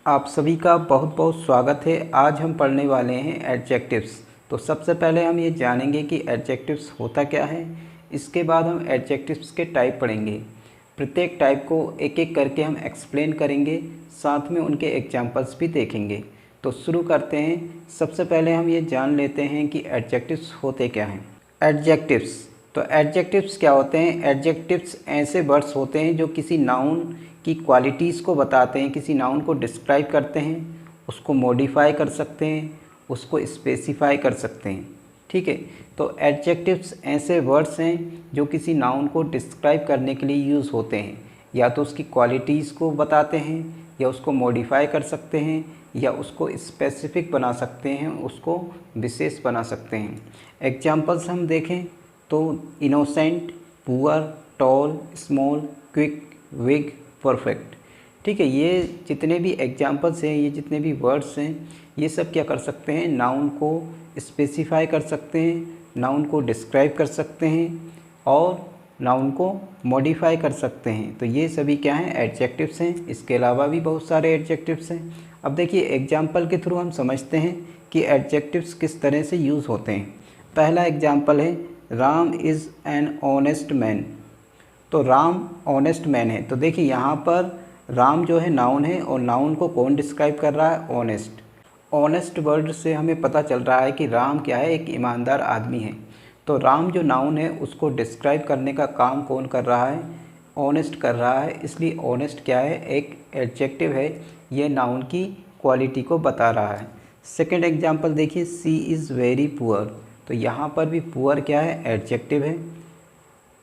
आप सभी का बहुत बहुत स्वागत है। आज हम पढ़ने वाले हैं एडजेक्टिव्स। तो सबसे पहले हम ये जानेंगे कि एडजेक्टिव्स होता क्या है। इसके बाद हम एडजेक्टिव्स के टाइप पढ़ेंगे। प्रत्येक टाइप को एक एक करके हम एक्सप्लेन करेंगे, साथ में उनके एग्जांपल्स भी देखेंगे। तो शुरू करते हैं। सबसे पहले हम ये जान लेते हैं कि एडजेक्टिव्स होते क्या हैं। एडजेक्टिव्स, तो एडजेक्टिव्स क्या होते हैं। एडजेक्टिव्स ऐसे वर्ड्स होते हैं जो किसी नाउन की क्वालिटीज़ को बताते हैं, किसी नाउन को डिस्क्राइब करते हैं, उसको मॉडिफाई कर सकते हैं, उसको स्पेसिफाई कर सकते हैं। ठीक है, तो एडजेक्टिव्स ऐसे वर्ड्स हैं जो किसी नाउन को डिस्क्राइब करने के लिए यूज़ होते हैं। या तो उसकी क्वालिटीज़ को बताते हैं, या उसको मॉडिफाई कर सकते हैं, या उसको स्पेसिफिक बना सकते हैं, उसको विशेष बना सकते हैं। एग्जाम्पल्स हम देखें तो innocent, poor, tall, small, quick, big, perfect. ठीक है, ये जितने भी एग्जाम्पल्स हैं, ये जितने भी वर्ड्स हैं, ये सब क्या कर सकते हैं, नाउन को स्पेसिफाई कर सकते हैं, नाउन को डिस्क्राइब कर सकते हैं और नाउन को मॉडिफाई कर सकते हैं। तो ये सभी क्या हैं, एडजेक्टिव्स हैं। इसके अलावा भी बहुत सारे एडजेक्टिव्स हैं। अब देखिए एग्जाम्पल के थ्रू हम समझते हैं कि एडजेक्टिव्स किस तरह से यूज़ होते हैं। पहला एग्जाम्पल है Ram is an honest man. तो राम ऑनेस्ट मैन है। तो देखिए यहाँ पर राम जो है नाउन है, और नाउन को कौन डिस्क्राइब कर रहा है, ऑनेस्ट। ऑनेस्ट वर्ड से हमें पता चल रहा है कि राम क्या है, एक ईमानदार आदमी है। तो राम जो नाउन है उसको डिस्क्राइब करने का काम कौन कर रहा है, ऑनेस्ट कर रहा है। इसलिए ऑनेस्ट क्या है, एक एडजेक्टिव है, ये नाउन की क्वालिटी को बता रहा है। सेकेंड एग्जाम्पल देखिए, सी इज़ वेरी पुअर। तो यहाँ पर भी पुअर क्या है, एडजेक्टिव है।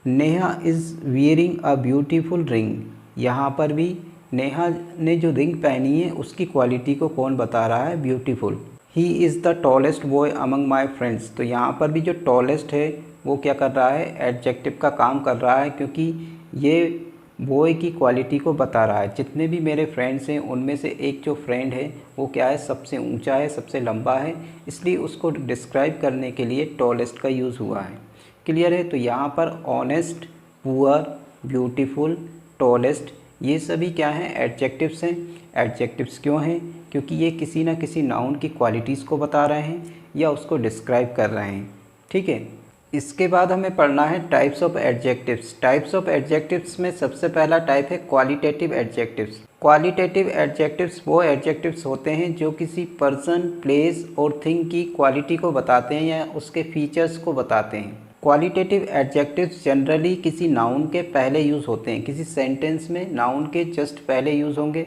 Neha is wearing a beautiful ring. यहाँ पर भी नेहा ने जो रिंग पहनी है उसकी क्वालिटी को कौन बता रहा है, beautiful. He is the tallest boy among my friends. तो यहाँ पर भी जो टॉलेस्ट है वो क्या कर रहा है, एडजेक्टिव का काम कर रहा है, क्योंकि ये बॉय की क्वालिटी को बता रहा है। जितने भी मेरे फ्रेंड्स हैं उनमें से एक जो फ्रेंड है वो क्या है, सबसे ऊंचा है, सबसे लंबा है, इसलिए उसको डिस्क्राइब करने के लिए टॉलेस्ट का यूज़ हुआ है। क्लियर है। तो यहाँ पर ऑनेस्ट, पुअर, ब्यूटीफुल, टॉलेस्ट, ये सभी क्या हैं, एडजेक्टिव्स हैं। एडजेक्टिव्स क्यों हैं, क्योंकि ये किसी ना किसी नाउन की क्वालिटीज़ को बता रहे हैं या उसको डिस्क्राइब कर रहे हैं। ठीक है, इसके बाद हमें पढ़ना है types of adjectives. Types of adjectives में सबसे पहला टाइप है क्वालिटेटिव एडजेक्टिव्स। क्वालिटेटिव एडजेक्टिव्स वो एडजेक्टिव्स होते हैं जो किसी पर्सन, प्लेस और थिंग की क्वालिटी को बताते हैं या उसके फीचर्स को बताते हैं। क्वालिटेटिव एडजेक्टिव्स जनरली किसी नाउन के पहले यूज़ होते हैं। किसी सेंटेंस में नाउन के जस्ट पहले यूज़ होंगे।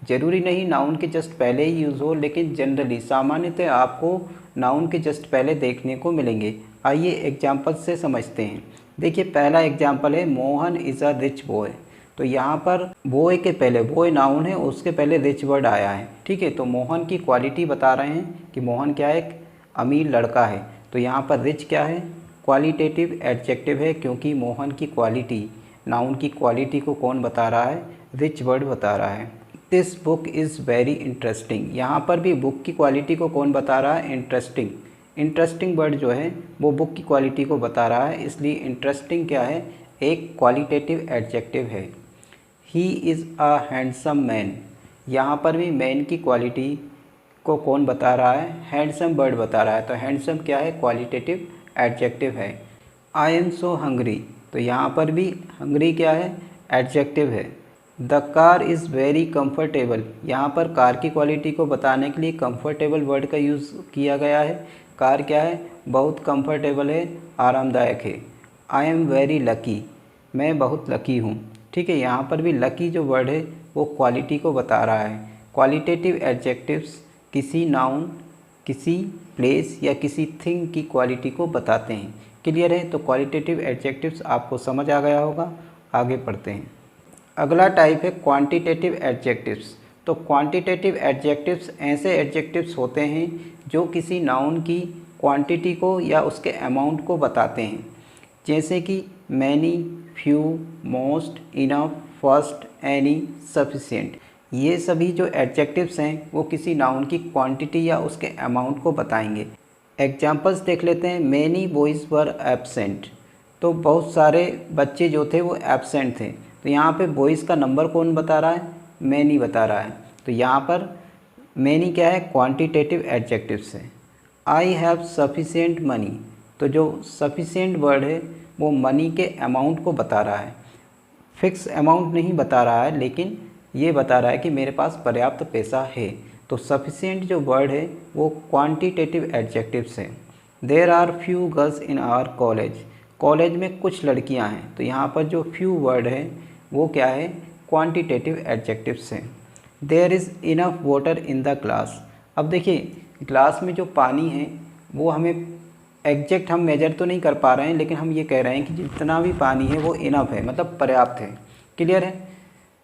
ज़रूरी नहीं नाउन के जस्ट पहले ही यूज़ हो, लेकिन जनरली सामान्यतः आपको नाउन के जस्ट पहले देखने को मिलेंगे। आइए एग्जाम्पल से समझते हैं। देखिए पहला एग्जाम्पल है Mohan is a rich boy. तो यहाँ पर बॉय के पहले, बॉय नाउन है, उसके पहले रिच वर्ड आया है। ठीक है, तो मोहन की क्वालिटी बता रहे हैं कि मोहन क्या है, एक अमीर लड़का है। तो यहाँ पर रिच क्या है, क्वालिटेटिव एडजेक्टिव है, क्योंकि मोहन की क्वालिटी, नाउन की क्वालिटी को कौन बता रहा है, रिच वर्ड बता रहा है। This book is very interesting. यहाँ पर भी बुक की क्वालिटी को कौन बता रहा है, इंटरेस्टिंग। इंटरेस्टिंग वर्ड जो है वो बुक की क्वालिटी को बता रहा है, इसलिए इंटरेस्टिंग क्या है, एक क्वालिटेटिव एडजेक्टिव है। He is a handsome man. यहाँ पर भी मैन की क्वालिटी को कौन बता रहा है, हैंडसम वर्ड बता रहा है। तो हैंडसम क्या है, क्वालिटेटिव एडजेक्टिव है। I am so hungry. तो यहाँ पर भी हंग्री क्या है, एडजेक्टिव है। The car is very comfortable. यहाँ पर कार की क्वालिटी को बताने के लिए कंफर्टेबल वर्ड का यूज़ किया गया है। कार क्या है, बहुत कंफर्टेबल है, आरामदायक है। I am very lucky. मैं बहुत लकी हूँ। ठीक है, यहाँ पर भी लकी जो वर्ड है वो क्वालिटी को बता रहा है। क्वालिटेटिव एडजेक्टिव्स किसी नाउन, किसी प्लेस या किसी थिंग की क्वालिटी को बताते हैं। क्लियर है। तो क्वालिटेटिव एडजेक्टिव्स आपको समझ आ गया होगा। आगे पढ़ते हैं। अगला टाइप है क्वांटिटेटिव एडजेक्टिव्स। तो क्वांटिटेटिव एडजेक्टिव्स ऐसे एडजेक्टिव्स होते हैं जो किसी नाउन की क्वांटिटी को या उसके अमाउंट को बताते हैं। जैसे कि many, few, most, enough, first, any, sufficient. ये सभी जो एडजेक्टिव्स हैं वो किसी नाउन की क्वांटिटी या उसके अमाउंट को बताएंगे। एग्जाम्पल्स देख लेते हैं। मैनी बॉयज़ वर एब्सेंट। तो बहुत सारे बच्चे जो थे वो एब्सेंट थे। तो यहाँ पे बॉयज़ का नंबर कौन बता रहा है, मैनी बता रहा है। तो यहाँ पर मैनी क्या है, क्वांटिटेटिव एडजेक्टिव्स है। आई हैव सफिशिएंट मनी, तो जो सफिशिएंट वर्ड है वो मनी के अमाउंट को बता रहा है, फिक्स अमाउंट नहीं बता रहा है, लेकिन ये बता रहा है कि मेरे पास पर्याप्त पैसा है। तो सफिशिएंट जो वर्ड है वो क्वांटिटेटिव एडजेक्टिव्स है। There are few girls in our college, college में कुछ लड़कियां हैं, तो यहाँ पर जो फ्यू वर्ड है वो क्या है, क्वांटिटेटिव एडजेक्टिव्स हैं। There is enough water in the glass, अब देखिए ग्लास में जो पानी है वो हमें एग्जैक्ट हम मेजर तो नहीं कर पा रहे हैं, लेकिन हम ये कह रहे हैं कि जितना भी पानी है वो इनफ है, मतलब पर्याप्त है। क्लियर है।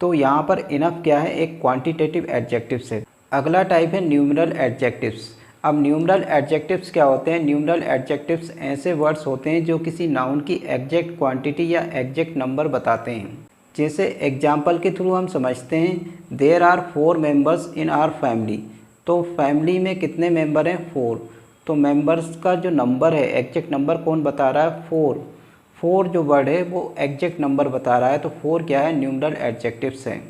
तो यहाँ पर इनफ क्या है, एक क्वांटिटेटिव एडजेक्टिव्स है। अगला टाइप है न्यूमरल एडजेक्टिव्स। अब न्यूमरल एडजेक्टिव्स क्या होते हैं, न्यूमरल एडजेक्टिव्स ऐसे वर्ड्स होते हैं जो किसी नाउन की एग्जैक्ट क्वांटिटी या एग्जैक्ट नंबर बताते हैं। जैसे एग्जाम्पल के थ्रू हम समझते हैं, there are 4 members in our family, तो फैमिली में कितने मेंबर हैं, 4, तो मेंबर्स का जो नंबर है एग्जैक्ट नंबर कौन बता रहा है, 4 जो वर्ड है वो एग्जैक्ट नंबर बता रहा है, तो 4 क्या है, न्यूमरल एडजेक्टिव्स है।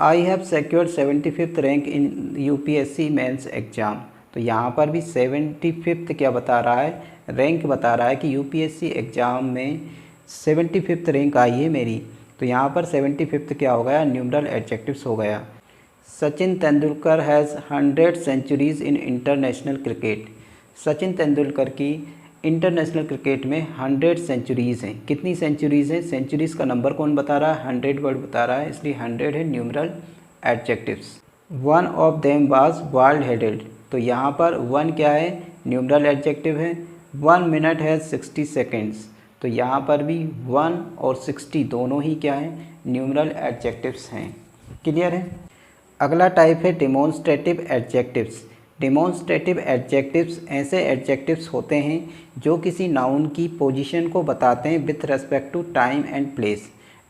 I have secured 75th rank in UPSC mains exam, तो यहाँ पर भी 75th क्या बता रहा है, रैंक बता रहा है कि यूपीएससी एग्ज़ाम में 75th रैंक आई है मेरी, तो यहाँ पर 75th क्या हो गया, न्यूमरल एडजेक्टिव्स हो गया। Sachin Tendulkar has 100 centuries in international cricket, Sachin Tendulkar की इंटरनेशनल क्रिकेट में 100 सेंचुरीज़ हैं। कितनी सेंचुरीज़ हैं, सेंचुरीज़ का नंबर कौन बता रहा है, 100 वर्ड बता रहा है, इसलिए 100 है numeral adjectives. One of them was bald headed, तो यहाँ पर वन क्या है, न्यूमरल एडजेक्टिव है। 1 मिनट है 60 सेकेंड्स, तो यहाँ पर भी 1 और 60 दोनों ही क्या है, न्यूमरल एडजेक्टिव्स हैं। क्लियर है। अगला टाइप है डिमॉन्स्ट्रेटिव एडजेक्टिव्स। डिमॉन्स्ट्रेटिव एडजेक्टिव्स ऐसे एडजेक्टिव्स होते हैं जो किसी नाउन की पोजीशन को बताते हैं with respect to time and place.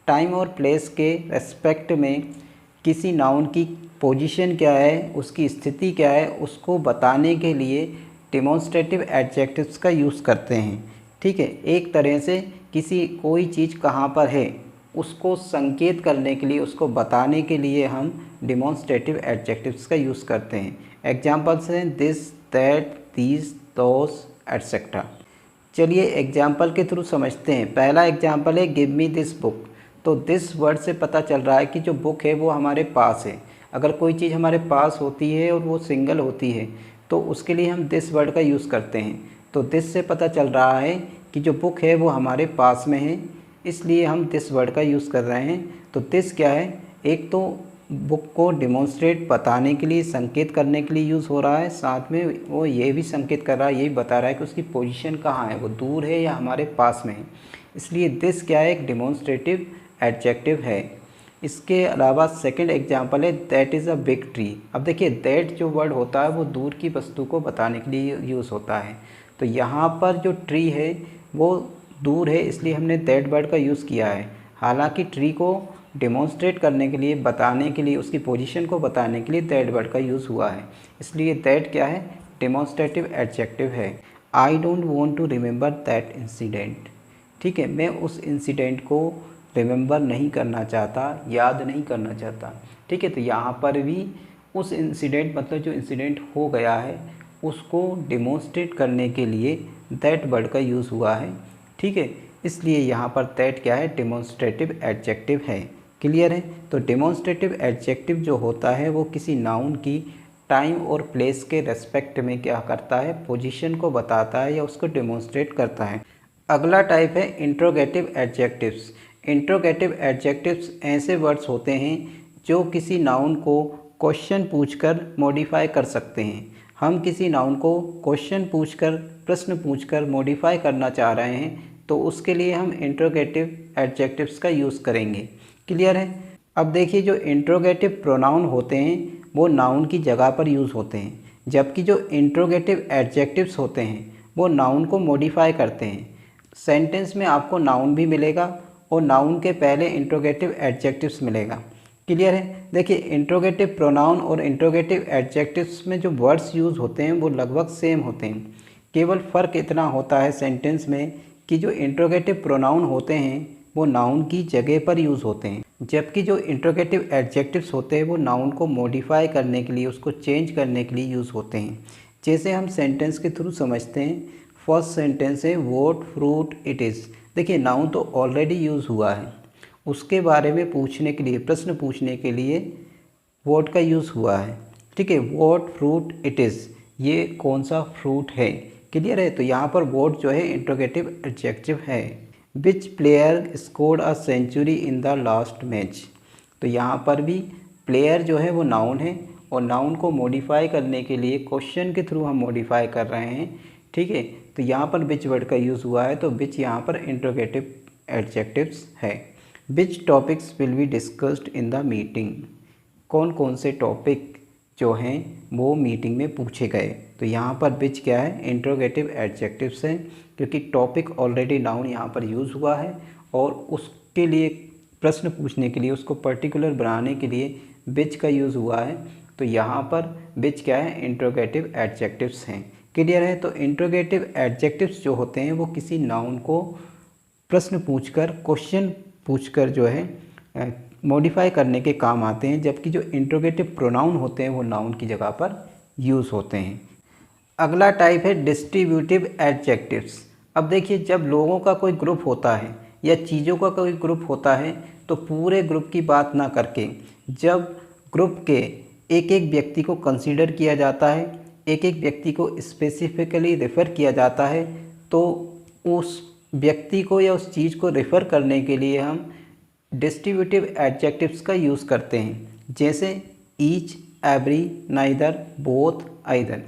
Time और प्लेस के रेस्पेक्ट में किसी नाउन की पोजीशन क्या है, उसकी स्थिति क्या है, उसको बताने के लिए डिमॉन्स्ट्रेटिव एडजेक्टिव्स का यूज़ करते हैं। ठीक है, एक तरह से किसी कोई चीज़ कहाँ पर है उसको संकेत करने के लिए, उसको बताने के लिए हम डिमॉन्स्ट्रेटिव एडजेक्टिव्स का यूज़ करते हैं। एग्जाम्पल्स हैं this, that, these, those, etcetera. चलिए एग्जाम्पल के थ्रू समझते हैं। पहला एग्जाम्पल है गिव मी दिस बुक, तो दिस वर्ड से पता चल रहा है कि जो बुक है वो हमारे पास है। अगर कोई चीज़ हमारे पास होती है और वो सिंगल होती है तो उसके लिए हम दिस वर्ड का यूज़ करते हैं। तो दिस से पता चल रहा है कि जो बुक है वो हमारे पास में है, इसलिए हम दिस वर्ड का यूज़ कर रहे हैं। तो दिस क्या है, एक तो बुक को डिमॉन्स्ट्रेट बताने के लिए, संकेत करने के लिए यूज़ हो रहा है, साथ में वो ये भी संकेत कर रहा है, यही बता रहा है कि उसकी पोजीशन कहाँ है, वो दूर है या हमारे पास में है, इसलिए दिस क्या है, एक डिमॉन्स्ट्रेटिव एडजेक्टिव है। इसके अलावा सेकंड एग्जांपल है that is a big tree. अब देखिए दैट जो वर्ड होता है वो दूर की वस्तु को बताने के लिए यूज़ होता है, तो यहाँ पर जो ट्री है वो दूर है, इसलिए हमने दैट वर्ड का यूज़ किया है। हालांकि ट्री को डेमोन्स्ट्रेट करने के लिए, बताने के लिए, उसकी पोजीशन को बताने के लिए दैट वर्ड का यूज़ हुआ है, इसलिए दैट क्या है, डेमोन्स्ट्रेटिव एडजेक्टिव है। I don't want to remember that incident. ठीक है, मैं उस इंसिडेंट को रिमेंबर नहीं करना चाहता, याद नहीं करना चाहता। ठीक है, तो यहाँ पर भी उस इंसिडेंट मतलब जो इंसिडेंट हो गया है उसको डेमोन्स्ट्रेट करने के लिए दैट वर्ड का यूज़ हुआ है। ठीक है, इसलिए यहाँ पर दैट क्या है, डेमोन्स्ट्रेटिव एडजेक्टिव है। क्लियर है। तो डेमोन्स्ट्रेटिव एडजेक्टिव जो होता है वो किसी नाउन की टाइम और प्लेस के रेस्पेक्ट में क्या करता है, पोजीशन को बताता है या उसको डेमोन्स्ट्रेट करता है। अगला टाइप है इंट्रोगेटिव एडजेक्टिव्स। इंट्रोगेटिव एडजेक्टिव्स ऐसे वर्ड्स होते हैं जो किसी नाउन को क्वेश्चन पूछकर मॉडिफाई कर सकते हैं। हम किसी नाउन को क्वेश्चन पूछकर, प्रश्न पूछकर मॉडिफाई करना चाह रहे हैं तो उसके लिए हम इंट्रोगेटिव एडजेक्टिव्स का यूज़ करेंगे। क्लियर है। अब देखिए जो इंट्रोगेटिव प्रोनाउन होते हैं वो नाउन की जगह पर यूज़ होते हैं, जबकि जो इंट्रोगेटिव एडजेक्टिव्स होते हैं वो नाउन को मॉडिफाई करते हैं। सेंटेंस में आपको नाउन भी मिलेगा और नाउन के पहले इंट्रोगेटिव एडजेक्टिव्स मिलेगा। क्लियर है। देखिए इंट्रोगेटिव प्रोनाउन और इंट्रोगेटिव एडजेक्टिव्स में जो वर्ड्स यूज़ होते हैं वो लगभग सेम होते हैं। केवल फ़र्क इतना होता है सेंटेंस में कि जो इंट्रोगेटिव प्रोनाउन होते हैं वो नाउन की जगह पर यूज़ होते हैं, जबकि जो इंट्रोगेटिव एडजेक्टिव्स होते हैं वो नाउन को मॉडिफाई करने के लिए, उसको चेंज करने के लिए यूज़ होते हैं। जैसे हम सेंटेंस के थ्रू समझते हैं। फर्स्ट सेंटेंस है व्हाट फ्रूट इट इज़। देखिए नाउन तो ऑलरेडी यूज़ हुआ है, उसके बारे में पूछने के लिए, प्रश्न पूछने के लिए व्हाट का यूज़ हुआ है। ठीक है, व्हाट फ्रूट इट इज़, ये कौन सा फ्रूट है। क्लियर है। तो यहाँ पर व्हाट जो है इंट्रोगेटिव एडजेक्टिव है। Which player scored a century in the last match. तो यहाँ पर भी प्लेयर जो है वो नाउन है, और नाउन को मॉडिफाई करने के लिए क्वेश्चन के थ्रू हम मॉडिफाई कर रहे हैं। ठीक है, तो यहाँ पर विच वर्ड का यूज़ हुआ है, तो विच यहाँ पर इंट्रोगेटिव एडजेक्टिव्स है। Which topics will be discussed in the meeting. कौन कौन से टॉपिक जो हैं वो मीटिंग में पूछे गए। तो यहाँ पर विच क्या है, इंट्रोगेटिव एडजेक्टिव्स हैं, क्योंकि टॉपिक ऑलरेडी नाउन यहाँ पर यूज़ हुआ है, और उसके लिए प्रश्न पूछने के लिए, उसको पर्टिकुलर बनाने के लिए विच का यूज़ हुआ है। तो यहाँ पर विच क्या है, इंट्रोगेटिव एडजेक्टिव्स हैं। क्लियर है। तो इंट्रोगेटिव एडजेक्टिव्स जो होते हैं वो किसी नाउन को प्रश्न पूछकर, क्वेश्चन पूछकर जो है मॉडिफाई करने के काम आते हैं, जबकि जो इंट्रोगेटिव प्रोनाउन होते हैं वो नाउन की जगह पर यूज़ होते हैं। अगला टाइप है डिस्ट्रीब्यूटिव एडजेक्टिव्स। अब देखिए, जब लोगों का कोई ग्रुप होता है या चीज़ों का कोई ग्रुप होता है, तो पूरे ग्रुप की बात ना करके जब ग्रुप के एक एक व्यक्ति को कंसीडर किया जाता है, एक एक व्यक्ति को स्पेसिफिकली रेफ़र किया जाता है, तो उस व्यक्ति को या उस चीज़ को रेफ़र करने के लिए हम डिस्ट्रीब्यूटिव एडजेक्टिव्स का यूज़ करते हैं। जैसे each, every, neither, both, either.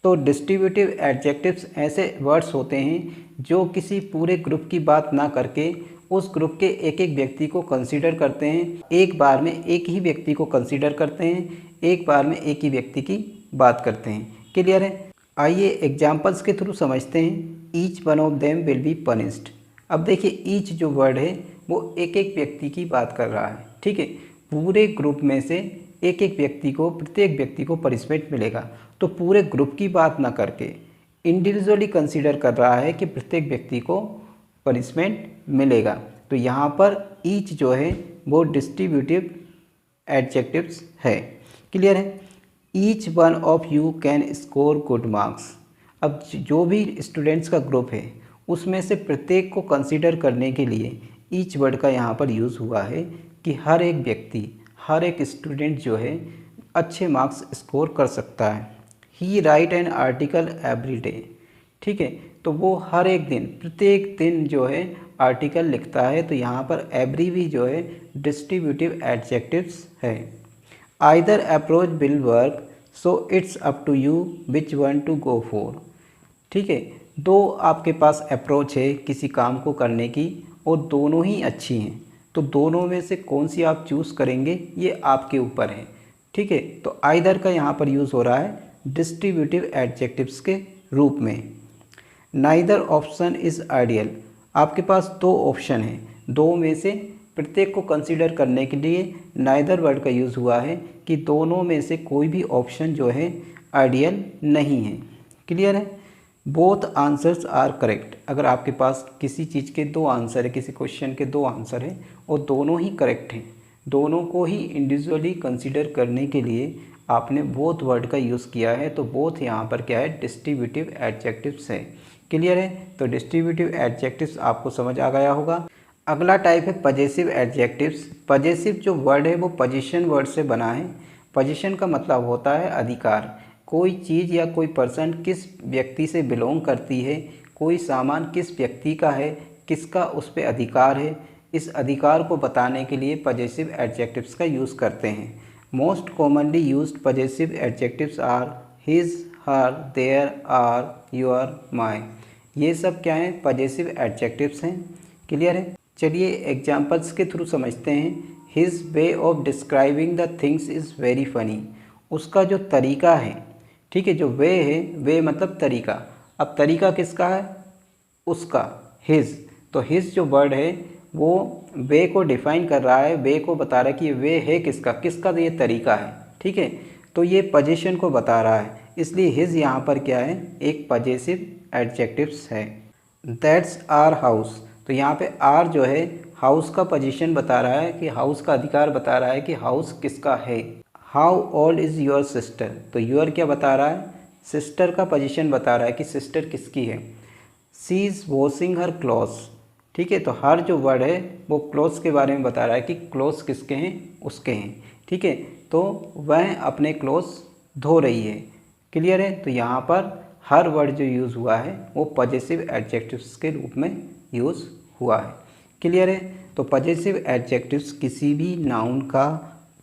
तो डिस्ट्रीब्यूटिव एडजेक्टिव्स ऐसे वर्ड्स होते हैं जो किसी पूरे ग्रुप की बात ना करके उस ग्रुप के एक एक व्यक्ति को कंसीडर करते हैं, एक बार में एक ही व्यक्ति को कंसीडर करते हैं, एक बार में एक ही व्यक्ति की बात करते हैं। क्लियर है। आइए एग्जाम्पल्स के थ्रू समझते हैं। Each one of them will be punished. अब देखिए, ईच जो वर्ड है वो एक एक व्यक्ति की बात कर रहा है। ठीक है, पूरे ग्रुप में से एक एक व्यक्ति को, प्रत्येक व्यक्ति को पनिशमेंट मिलेगा। तो पूरे ग्रुप की बात ना करके इंडिविजुअली कंसीडर कर रहा है कि प्रत्येक व्यक्ति को पनिशमेंट मिलेगा। तो यहाँ पर ईच जो है वो डिस्ट्रीब्यूटिव एडजेक्टिव्स है। क्लियर है। Each one of you can score good marks. अब जो भी स्टूडेंट्स का ग्रुप है उसमें से प्रत्येक को कंसीडर करने के लिए ईच वर्ड का यहाँ पर यूज़ हुआ है कि हर एक व्यक्ति, हर एक स्टूडेंट जो है अच्छे मार्क्स स्कोर कर सकता है। He write an article every day. ठीक है, तो वो हर एक दिन, प्रत्येक दिन जो है आर्टिकल लिखता है। तो यहाँ पर एवरी भी जो है डिस्ट्रीब्यूटिव एडजेक्टिव्स है। Either approach will work, so it's up to you which one to go for. ठीक है, दो आपके पास अप्रोच है किसी काम को करने की, और दोनों ही अच्छी हैं, तो दोनों में से कौन सी आप चूज़ करेंगे ये आपके ऊपर है। ठीक है, तो आइदर का यहाँ पर यूज़ हो रहा है डिस्ट्रीब्यूटिव एडजेक्टिव्स के रूप में। Neither option is ideal. आपके पास दो ऑप्शन हैं, दो में से प्रत्येक को कंसीडर करने के लिए नाइदर वर्ड का यूज़ हुआ है कि दोनों में से कोई भी ऑप्शन जो है आइडियल नहीं है। क्लियर है। Both answers are correct. अगर आपके पास किसी चीज़ के दो आंसर है, किसी क्वेश्चन के दो आंसर है और दोनों ही करेक्ट हैं, दोनों को ही इंडिविजुअली कंसीडर करने के लिए आपने बोथ वर्ड का यूज़ किया है, तो बोथ यहाँ पर क्या है, डिस्ट्रीब्यूटिव एडजेक्टिव्स है। क्लियर है। तो डिस्ट्रीब्यूटिव एडजेक्टिव्स आपको समझ आ गया होगा। अगला टाइप है पजेसिव एडजेक्टिव्स। पजेसिव जो वर्ड है वो पोजीशन वर्ड से बना है। पोजीशन का मतलब होता है अधिकार। कोई चीज़ या कोई पर्सन किस व्यक्ति से बिलोंग करती है, कोई सामान किस व्यक्ति का है, किसका उस पर अधिकार है, इस अधिकार को बताने के लिए पजेसिव एडजेक्टिव्स का यूज़ करते हैं। Most commonly used possessive adjectives are his, her, their, our, your, my. ये सब क्या हैं, पजेसिव एडजेक्टिव्स हैं। क्लियर है। चलिए एग्जाम्पल्स के थ्रू समझते हैं। His way of describing the things is very funny. उसका जो तरीका है, ठीक है, जो वे है, वे मतलब तरीका। अब तरीका किसका है, उसका, हिज। तो हिज जो वर्ड है वो वे को डिफाइन कर रहा है, वे को बता रहा है कि ये वे है किसका, किसका ये तरीका है। ठीक है, तो ये पोजीशन को बता रहा है, इसलिए हिज यहाँ पर क्या है, एक पजेसिव एडजेक्टिव्स है। That's our house. तो यहाँ पे आर जो है हाउस का पोजीशन बता रहा है कि हाउस का अधिकार बता रहा है कि हाउस किसका है। How old is your sister, तो योर क्या बता रहा है, सिस्टर का पोजीशन बता रहा है कि सिस्टर किसकी है। She is washing her clothes, ठीक है, तो हर जो वर्ड है वो क्लॉथ्स के बारे में बता रहा है कि क्लॉथ्स किसके हैं, उसके हैं, ठीक है, तो वह अपने क्लॉथ्स धो रही है। क्लियर है, तो यहाँ पर हर वर्ड जो यूज़ हुआ है वो पॉजेसिव एडजेक्टिव्स के रूप में यूज़ हुआ है। क्लियर है, तो पॉजेसिव एडजेक्टिव्स किसी भी नाउन का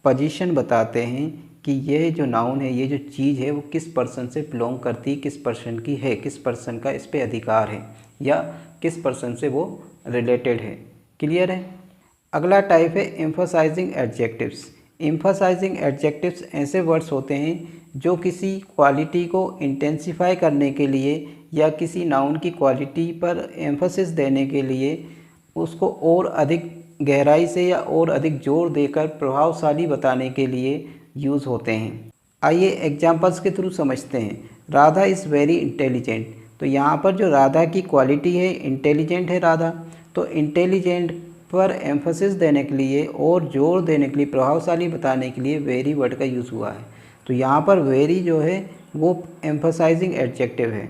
पोजीशन बताते हैं कि यह जो नाउन है, ये जो चीज़ है वो किस पर्सन से बिलोंग करती है, किस पर्सन की है, किस पर्सन का इस पे अधिकार है या किस पर्सन से वो रिलेटेड है। क्लियर है। अगला टाइप है एम्फसाइजिंग एडजेक्टिव्स। एम्फसाइजिंग एडजेक्टिव्स ऐसे वर्ड्स होते हैं जो किसी क्वालिटी को इंटेंसिफाई करने के लिए या किसी नाउन की क्वालिटी पर एम्फसिस देने के लिए उसको और अधिक गहराई से या और अधिक जोर देकर प्रभावशाली बताने के लिए यूज़ होते हैं। आइए एग्जांपल्स के थ्रू समझते हैं। राधा इज़ वेरी इंटेलिजेंट, तो यहाँ पर जो राधा की क्वालिटी है, इंटेलिजेंट है राधा, तो इंटेलिजेंट पर एम्फसिस देने के लिए और जोर देने के लिए, प्रभावशाली बताने के लिए वेरी वर्ड का यूज़ हुआ है। तो यहाँ पर वेरी जो है वो एम्फसाइजिंग एडजेक्टिव है।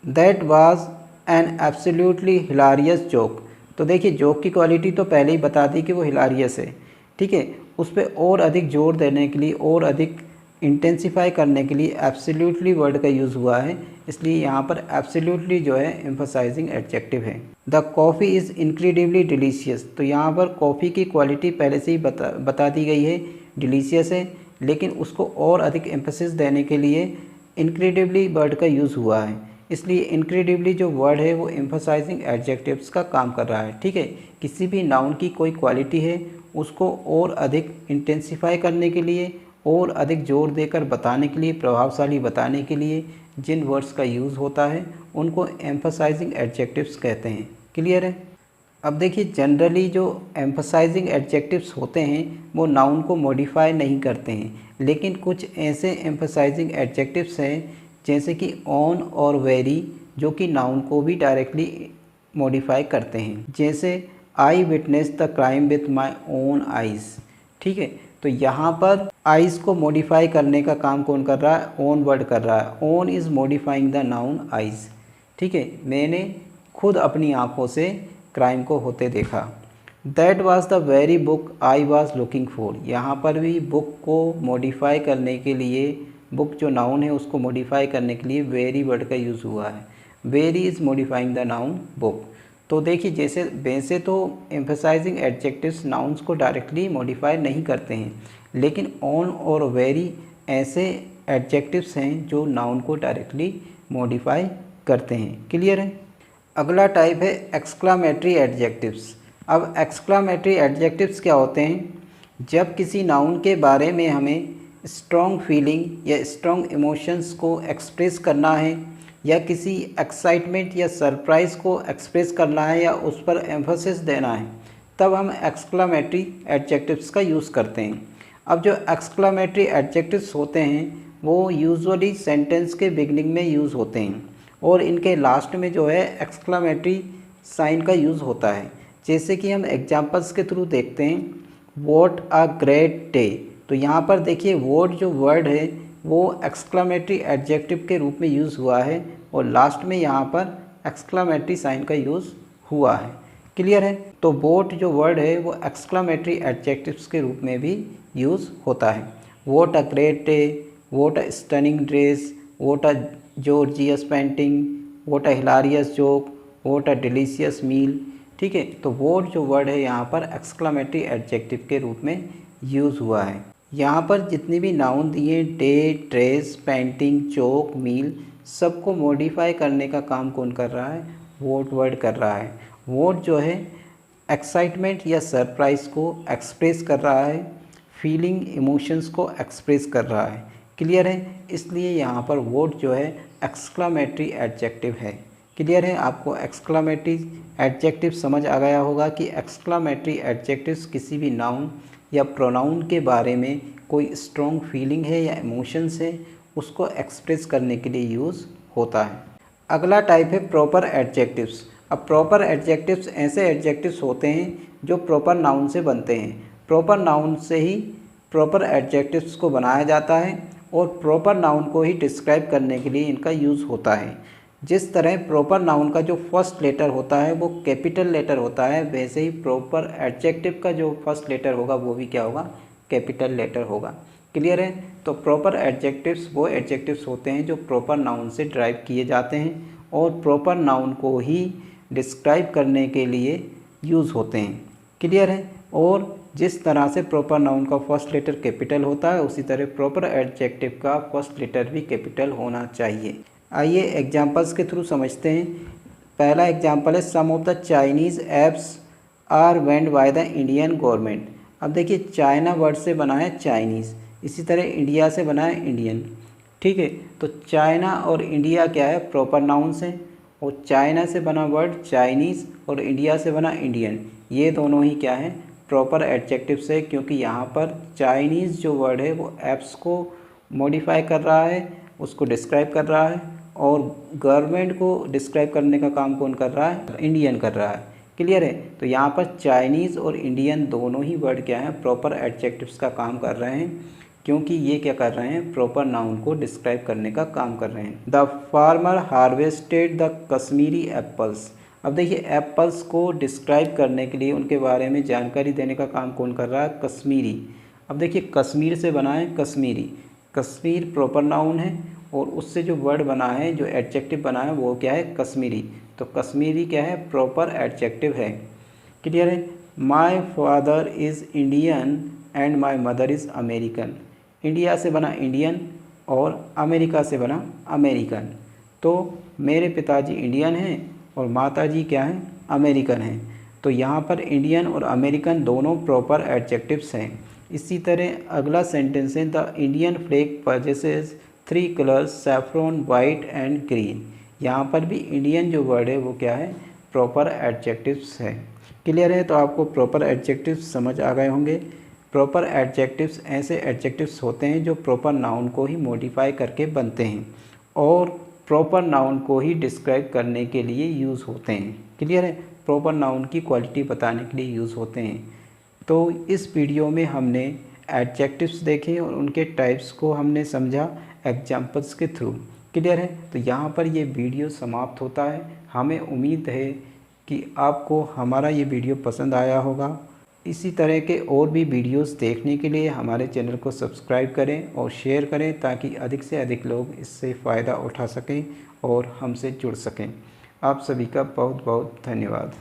That was an absolutely hilarious joke, तो देखिए जोक की क्वालिटी तो पहले ही बता दी कि वो हिलारियस है, ठीक है, उस पर और अधिक जोर देने के लिए और अधिक इंटेंसिफाई करने के लिए एब्सोल्युटली वर्ड का यूज़ हुआ है, इसलिए यहाँ पर एब्सोल्युटली जो है एम्फसाइजिंग एडजेक्टिव है। The coffee is incredibly delicious, तो यहाँ पर कॉफ़ी की क्वालिटी पहले से ही बता दी गई है, डिलीशियस है, लेकिन उसको और अधिक एम्फसिस देने के लिए इनक्रेडिबली वर्ड का यूज़ हुआ है, इसलिए इनक्रेडिबली जो वर्ड है वो एम्फसाइजिंग एडजेक्टिव्स का काम कर रहा है। ठीक है, किसी भी नाउन की कोई क्वालिटी है उसको और अधिक इंटेंसिफाई करने के लिए और अधिक जोर देकर बताने के लिए, प्रभावशाली बताने के लिए जिन वर्ड्स का यूज़ होता है उनको एम्फसाइजिंग एडजेक्टिव्स कहते हैं। क्लियर है। अब देखिए जनरली जो एम्फसाइजिंग एडजेक्टिव्स होते हैं वो नाउन को मॉडिफाई नहीं करते हैं, लेकिन कुछ ऐसे एम्फसाइजिंग एडजेक्टिव्स हैं जैसे कि ऑन और वेरी जो कि नाउन को भी डायरेक्टली मॉडिफाई करते हैं। जैसे I witness the crime with my own eyes, ठीक है, तो यहाँ पर आइज़ को मॉडिफाई करने का काम कौन कर रहा है, ओन वर्ड कर रहा है। Own is modifying the noun eyes, ठीक है, मैंने खुद अपनी आँखों से क्राइम को होते देखा। That was the very book I was looking for, यहाँ पर भी बुक को मॉडिफाई करने के लिए, बुक जो नाउन है उसको मॉडिफाई करने के लिए वेरी वर्ड का यूज़ हुआ है। Very is modifying the noun book. तो देखिए जैसे वैसे तो एम्फसाइजिंग एडजेक्टिव्स नाउन्स को डायरेक्टली मॉडिफाई नहीं करते हैं, लेकिन ऑन और वेरी ऐसे एडजेक्टिव्स हैं जो नाउन को डायरेक्टली मॉडिफाई करते हैं। क्लियर है। अगला टाइप है एक्सक्लामेटरी एडजेक्टिव्स। अब एक्सक्लामेटरी एडजेक्टिव्स क्या होते हैं, जब किसी नाउन के बारे में हमें स्ट्रॉन्ग फीलिंग या स्ट्रॉन्ग इमोशंस को एक्सप्रेस करना है या किसी एक्साइटमेंट या सरप्राइज़ को एक्सप्रेस करना है या उस पर एम्फसिस देना है, तब हम एक्सक्लामेटरी एडजेक्टिव्स का यूज़ करते हैं। अब जो एक्सक्लामेटरी एडजेक्टिव्स होते हैं वो यूजुअली सेंटेंस के बिगनिंग में यूज़ होते हैं और इनके लास्ट में जो है एक्सक्लामेटरी साइन का यूज़ होता है। जैसे कि हम एग्जांपल्स के थ्रू देखते हैं, व्हाट अ ग्रेट डे, तो यहाँ पर देखिए व्हाट जो वर्ड है वो एक्सक्लामेटरी एडजेक्टिव के रूप में यूज़ हुआ है और लास्ट में यहाँ पर एक्सक्लामेटरी साइन का यूज़ हुआ है। क्लियर है। तो व्हाट जो वर्ड है वो एक्सक्लामेटरी एडजेक्टिव्स के रूप में भी यूज़ होता है। What a great day, what a stunning dress, what a gorgeous painting, what a hilarious joke, what a delicious meal. ठीक है, तो व्हाट जो वर्ड है यहाँ पर एक्सक्लामेटरी एडजेक्टिव के रूप में यूज़ हुआ है। यहाँ पर जितनी भी नाउन दिए, डे, ड्रेस, पेंटिंग, चौक, मील, सबको मॉडिफाई करने का काम कौन कर रहा है, व्हाट वर्ड कर रहा है। व्हाट जो है एक्साइटमेंट या सरप्राइज को एक्सप्रेस कर रहा है, फीलिंग, इमोशंस को एक्सप्रेस कर रहा है। क्लियर है, इसलिए यहाँ पर व्हाट जो है एक्सक्लामेटरी एडजेक्टिव है। क्लियर है, आपको एक्सक्लामेटरी एडजेक्टिव समझ आ गया होगा कि एक्सक्लामेटरी एडजेक्टिव्स किसी भी नाउन या प्रोनाउन के बारे में कोई स्ट्रॉन्ग फीलिंग है या इमोशंस है उसको एक्सप्रेस करने के लिए यूज़ होता है। अगला टाइप है प्रॉपर एडजेक्टिव्स। अब प्रॉपर एडजेक्टिव्स ऐसे एडजेक्टिव्स होते हैं जो प्रॉपर नाउन से बनते हैं। प्रॉपर नाउन से ही प्रॉपर एडजेक्टिव्स को बनाया जाता है और प्रॉपर नाउन को ही डिस्क्राइब करने के लिए इनका यूज़ होता है। जिस तरह प्रॉपर नाउन का जो फर्स्ट लेटर होता है वो कैपिटल लेटर होता है, वैसे ही प्रॉपर एडजेक्टिव का जो फर्स्ट लेटर होगा वो भी क्या होगा, कैपिटल लेटर होगा। क्लियर है। तो प्रॉपर एडजेक्टिव्स वो एडजेक्टिव्स होते हैं जो प्रॉपर नाउन से ड्राइव किए जाते हैं और प्रॉपर नाउन को ही डिस्क्राइब करने के लिए यूज़ होते हैं। क्लियर है। और जिस तरह से प्रॉपर नाउन का फर्स्ट लेटर कैपिटल होता है उसी तरह प्रॉपर एडजेक्टिव का फर्स्ट लेटर भी कैपिटल होना चाहिए। आइए एग्जांपल्स के थ्रू समझते हैं। पहला एग्जांपल है some of the Chinese apps are banned by the Indian government. अब देखिए चाइना वर्ड से बना है चाइनीज़, इसी तरह इंडिया से बना है इंडियन। ठीक है। तो चाइना और इंडिया क्या है, प्रॉपर नाउन्स हैं और चाइना से बना वर्ड चाइनीज़ और इंडिया से बना इंडियन, ये दोनों ही क्या है, प्रॉपर एडजेक्टिव्स है, क्योंकि यहाँ पर चाइनीज़ जो वर्ड है वो ऐप्स को मॉडिफाई कर रहा है, उसको डिस्क्राइब कर रहा है, और गवर्नमेंट को डिस्क्राइब करने का काम कौन कर रहा है, इंडियन कर रहा है। क्लियर है। तो यहाँ पर चाइनीज़ और इंडियन दोनों ही वर्ड क्या हैं, प्रॉपर एडजेक्टिव्स का काम कर रहे हैं, क्योंकि ये क्या कर रहे हैं, प्रॉपर नाउन को डिस्क्राइब करने का काम कर रहे हैं। The farmer harvested the Kashmiri apples. अब देखिए एप्पल्स को डिस्क्राइब करने के लिए, उनके बारे में जानकारी देने का काम कौन कर रहा है, कश्मीरी। अब देखिए कश्मीर से बना है कश्मीरी, कश्मीर प्रॉपर नाउन है और उससे जो वर्ड बना है, जो एडजेक्टिव बना है वो क्या है, कश्मीरी। तो कश्मीरी क्या है, प्रॉपर एडजेक्टिव है। क्लियर है। My father is Indian and my mother is American. India से बना इंडियन और अमेरिका से बना अमेरिकन। तो मेरे पिताजी इंडियन हैं और माताजी क्या हैं, अमेरिकन हैं। तो यहाँ पर इंडियन और अमेरिकन दोनों प्रॉपर एडजेक्टिव्स हैं। इसी तरह अगला सेंटेंस है the Indian flag possesses 3 colours saffron, white and green. यहाँ पर भी इंडियन जो वर्ड है वो क्या है, प्रॉपर एडजेक्टिव्स है। क्लियर है। तो आपको प्रॉपर एडजेक्टिव्स समझ आ गए होंगे। प्रॉपर एडजेक्टिव्स ऐसे एडजेक्टिव्स होते हैं जो प्रॉपर नाउन को ही मॉडिफाई करके बनते हैं और प्रॉपर नाउन को ही डिस्क्राइब करने के लिए यूज़ होते हैं। क्लियर है। प्रॉपर नाउन की क्वालिटी बताने के लिए यूज़ होते हैं। तो इस वीडियो में हमने एडजेक्टिव्स देखे और उनके टाइप्स को हमने समझा एग्जाम्पल्स के थ्रू। क्लियर है। तो यहाँ पर ये वीडियो समाप्त होता है। हमें उम्मीद है कि आपको हमारा ये वीडियो पसंद आया होगा। इसी तरह के और भी वीडियोस देखने के लिए हमारे चैनल को सब्सक्राइब करें और शेयर करें, ताकि अधिक से अधिक लोग इससे फ़ायदा उठा सकें और हमसे जुड़ सकें। आप सभी का बहुत बहुत धन्यवाद।